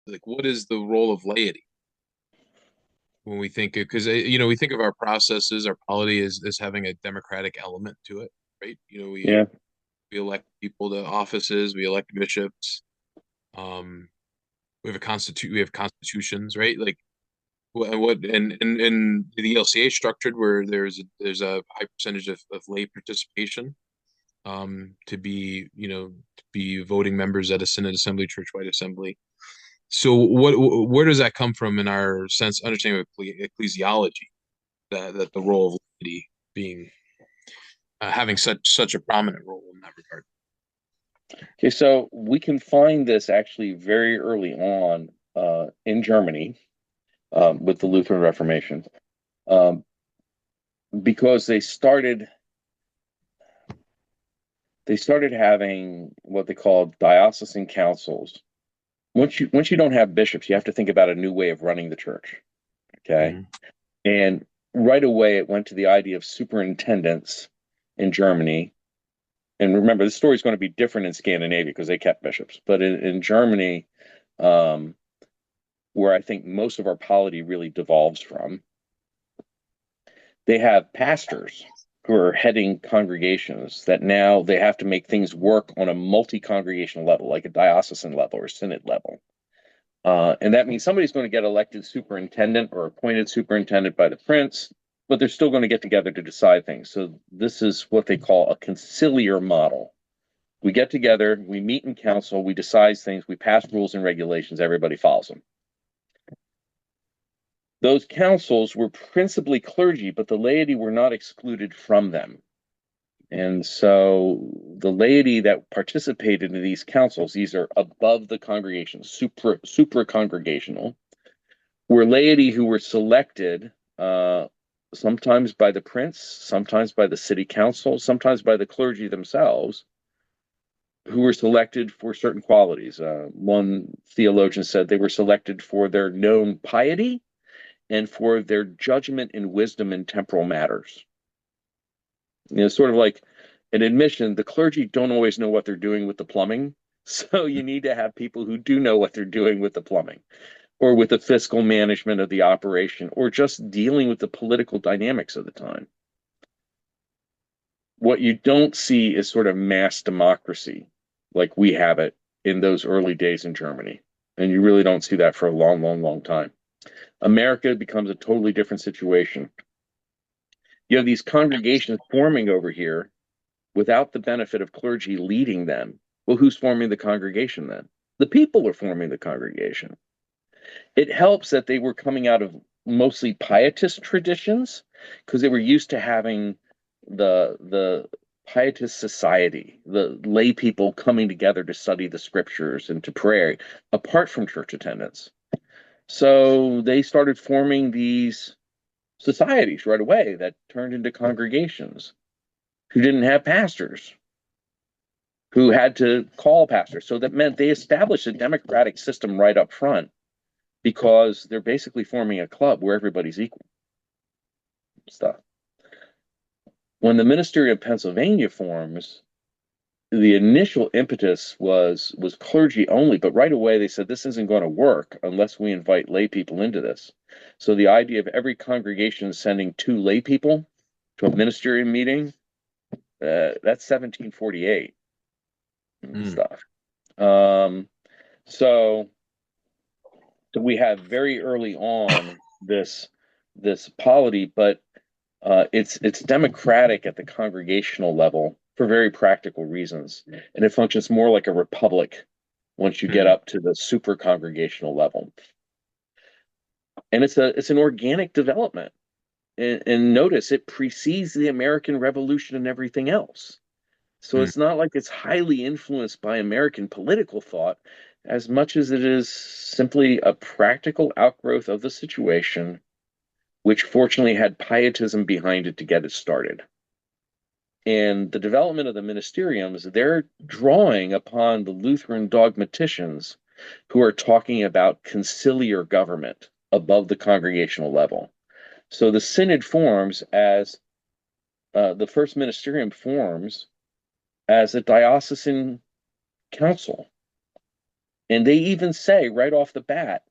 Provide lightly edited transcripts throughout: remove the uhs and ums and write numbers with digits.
Like, what is the role of laity when we think, because we think of our processes, our polity as having a democratic element to it, right? Yeah. We elect people to offices, we elect bishops, um, we have constitutions, right? Like and the ELCA is structured where there's a high percentage of lay participation, to be voting members at a synod assembly, churchwide assembly. So where does that come from in our sense understanding of ecclesiology, that the role of laity being, having such a prominent role in that regard? Okay, so we can find this actually very early on in Germany with the Lutheran Reformation, um, because they started having what they call diocesan councils. Once you don't have bishops, you have to think about a new way of running the church. Okay, Mm-hmm. and right away it went to the idea of superintendents in Germany. And remember, the story is going to be different in Scandinavia because they kept bishops, but in Germany, um, where I think most of our polity really devolves from, they have pastors who are heading congregations that now they have to make things work on a multi-congregational level, like a diocesan level or synod level. And that means somebody's going to get elected superintendent or appointed superintendent by the prince, but they're still going to get together to decide things. So this is what they call a conciliar model. We get together, we meet in council, we decide things, we pass rules and regulations, everybody follows them. Those councils were principally clergy, but the laity were not excluded from them. And so the laity that participated in these councils, these are above the congregation, supra congregational, were laity who were selected sometimes by the prince, sometimes by the city council, sometimes by the clergy themselves, who were selected for certain qualities. One theologian said they were selected for their known piety and for their judgment and wisdom in temporal matters. Sort of like an admission, the clergy don't always know what they're doing with the plumbing. So you need to have people who do know what they're doing with the plumbing or with the fiscal management of the operation or just dealing with the political dynamics of the time. What you don't see is sort of mass democracy like we have it in those early days in Germany. And you really don't see that for a long, long, long time. America becomes a totally different situation. You have these congregations forming over here without the benefit of clergy leading them. Well, who's forming the congregation then? The people are forming the congregation. It helps that they were coming out of mostly pietist traditions because they were used to having the pietist society, the lay people coming together to study the scriptures and to pray apart from church attendance. So they started forming these societies right away that turned into congregations who didn't have pastors, who had to call pastors. So that meant they established a democratic system right up front because they're basically forming a club where everybody's equal stuff. When the Ministry of Pennsylvania forms, the initial impetus was clergy only, but right away they said this isn't going to work unless we invite lay people into this. So the idea of every congregation sending 2 lay people to a ministerial meeting, that's 1748 and Mm. stuff. Um, so we have very early on this polity, but it's democratic at the congregational level for very practical reasons, and it functions more like a republic once you get Mm. up to the super congregational level. And it's an organic development. And notice it precedes the American Revolution and everything else. So Mm. it's not like it's highly influenced by American political thought as much as it is simply a practical outgrowth of the situation, which fortunately had pietism behind it to get it started. And the development of the ministeriums, they're drawing upon the Lutheran dogmaticians who are talking about conciliar government above the congregational level. So the synod forms as the first ministerium forms as a diocesan council. And they even say right off the bat,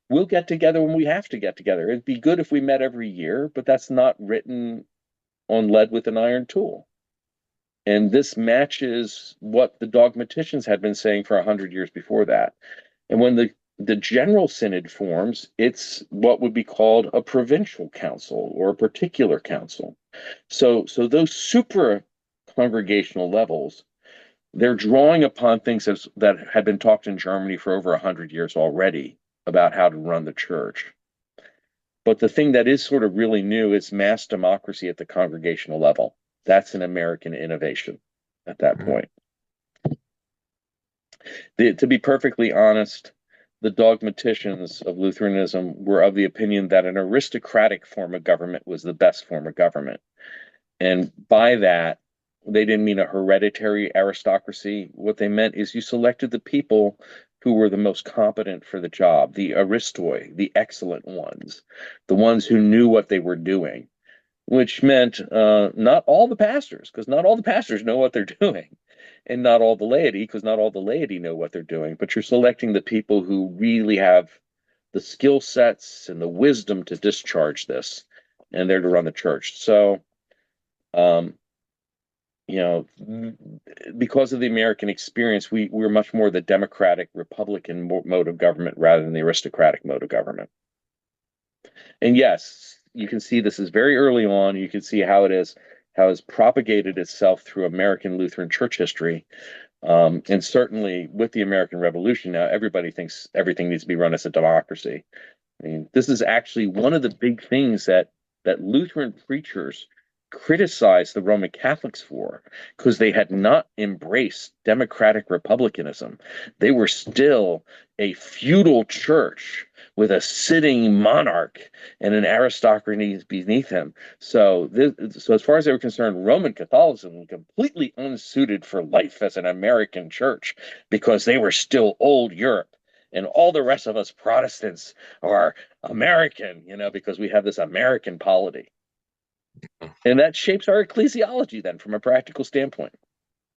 we'll get together when we have to get together. It'd be good if we met every year, but that's not written on lead with an iron tool. And this matches what the dogmaticians had been saying for 100 years before that. And when the general synod forms, it's what would be called a provincial council or a particular council. So those supra congregational levels, they're drawing upon things that had been talked in Germany for over 100 years already about how to run the church. But the thing that is sort of really new is mass democracy at the congregational level. That's an American innovation at that Mhm. point. To be perfectly honest, the dogmaticians of Lutheranism were of the opinion that an aristocratic form of government was the best form of government. And by that, they didn't mean a hereditary aristocracy. What they meant is you selected the people who were the most competent for the job, the aristoi, the excellent ones, the ones who knew what they were doing, which meant not all the pastors, because not all the pastors know what they're doing, and not all the laity, because not all the laity know what they're doing. But you're selecting the people who really have the skill sets and the wisdom to discharge this, and they're to run the church. So, um, you know, because of the American experience, we're much more the democratic Republican mode of government rather than the aristocratic mode of government. And yes, you can see this is very early on. You can see how it's propagated itself through American Lutheran church history. And certainly with the American Revolution, now everybody thinks everything needs to be run as a democracy. I mean, this is actually one of the big things that Lutheran preachers criticized the Roman Catholics for, because they had not embraced democratic republicanism. They were still a feudal church with a sitting monarch and an aristocracy beneath him. So as far as they were concerned, Roman Catholicism was completely unsuited for life as an American church because they were still old Europe. And all the rest of us Protestants are American, because we have this American polity. And that shapes our ecclesiology then from a practical standpoint.